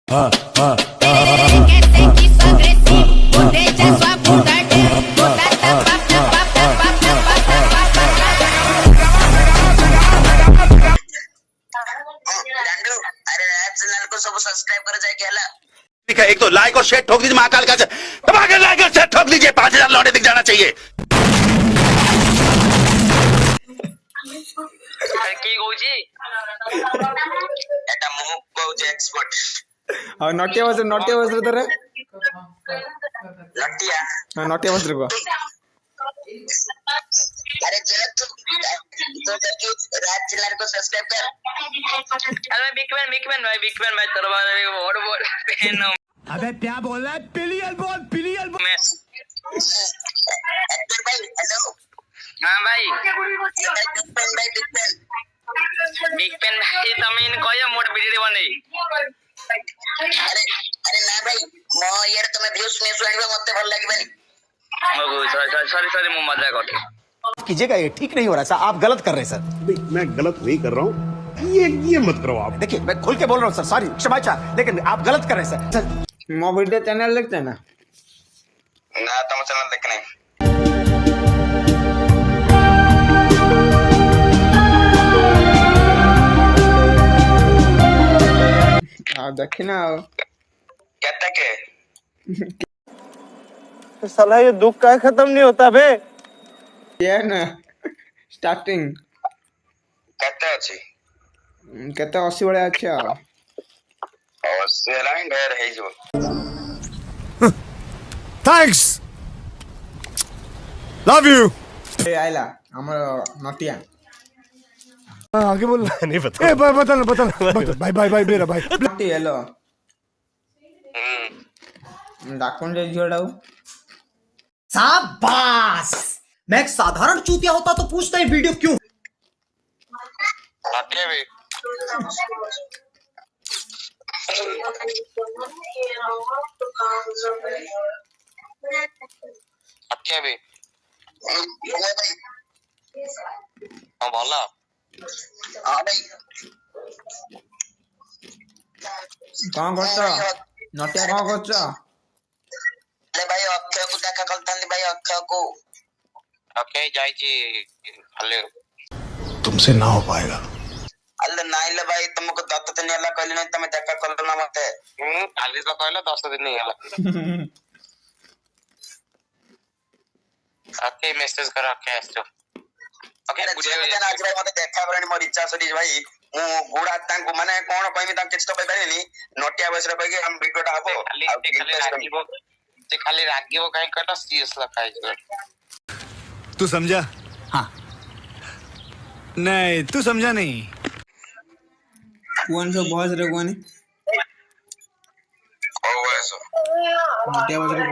Subscribe कर जाए क्या? ठीक है, एक तो लाइक और शेयर ठोक दीजिए, महाकाल का दबाकर लाइक और शेयर ठोक दीजिए, 5000 लौटे दिख जाना चाहिए। কি কইছি এটা মুখ কইছে এক্সপোর্ট আর নটিয়া বসরে তোরে लटिया নটিয়া বসরে কো अरे जरा तू तो करके राज चैनल को सब्सक्राइब कर। अरे बिग मैन भाई तेरे बारे में और बोल फैन हूं। अबे क्या बोल रहा है? पिलियल बोल मैं एक्टर भाई हेलो। हां भाई बिग पेन भाई तमें कयो मोट वीडियो बने। अरे ना भाई मो यार तुम्हें व्यूज में सुनिबा मते भल लागबनी। सॉरी मु मजाक करते कीजिएगा, ये ठीक नहीं हो रहा सर, आप गलत कर रहे हैं सर। मैं गलत नहीं कर रहा हूँ, ये मत करो आप। देखिए मैं खुल के बोल रहा हूँ सर, सॉरी क्षमा चाह, लेकिन आप गलत कर रहे हैं सर। मो वीडियो चैनल देखते हैं ना तुम चैनल देखने देखी ना कहता के साला ये दुख का खत्म नहीं होता बे। ये ना स्टार्टिंग कहता अछि केते 80 बड़े अच्छा और से लाइन ढेर है जो थैंक्स, लव यू। ए आइला हमर नटिया आगे बोल। नहीं पता। ए बता भाई मेरा भाई। नटी हेलो डाकुन जे जोड़ाऊ शाबाश। मैं एक साधारण चूतिया होता तो पूछता है वीडियो क्यों। नटिया भी नटिया भी हां बोला हां भाई कौन करता नटिया कौन करता अरे भाई अक्षय को देखा कलतांदी भाई अक्षय को अक्षय जाई छी हले तुमसे ना हो पाएगा। अल्ले नाइले भाई तुमको 10 दिन होला कहली नहीं तमे देखा करलो ना मते खाली तो कहलो 10 दिन नहीं होला आके मैसेज करा के आस्तो ओके बुझे आज भाई मते देखा बरनी मोर इच्छा सरी भाई मु गुडा तांको माने कोन कहमी तां किछ तो कहि पारेनी नोटिया बसरे कहि हम वीडियोटा हबो खाली रागिबो काई करता सीरियस लखाई तू समझा? हाँ। नहीं तू समझा नहीं। कौन सो बॉस रे कोनी ओ वैसा नटिया बस रे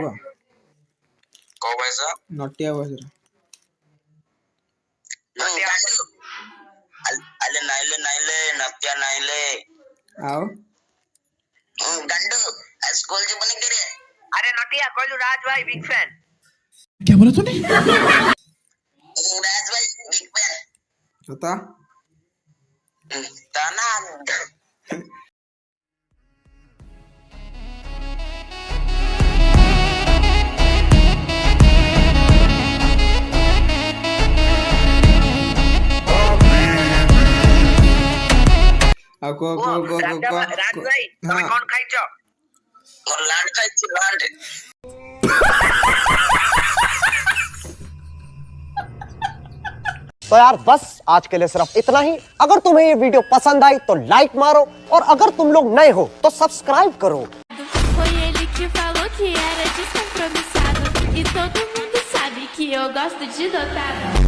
को वैसा नटिया बस रे अले नाइले नतिया नाइले आओ गंडू स्कूल जी बने करे। अरे नटिया कहलू राज भाई बिग फैन। क्या बोला तूने? राज भाई बिग फैन बता ताना को राज भाई तुम कौन खाइছো? और लांड खाइছো लांड। तो यार बस आज के लिए सिर्फ इतना ही। अगर तुम्हें ये वीडियो पसंद आई तो लाइक मारो, और अगर तुम लोग नए हो तो सब्सक्राइब करो। Foi ele que falou que era descompromissado, e todo mundo sabe que eu gosto de dotado.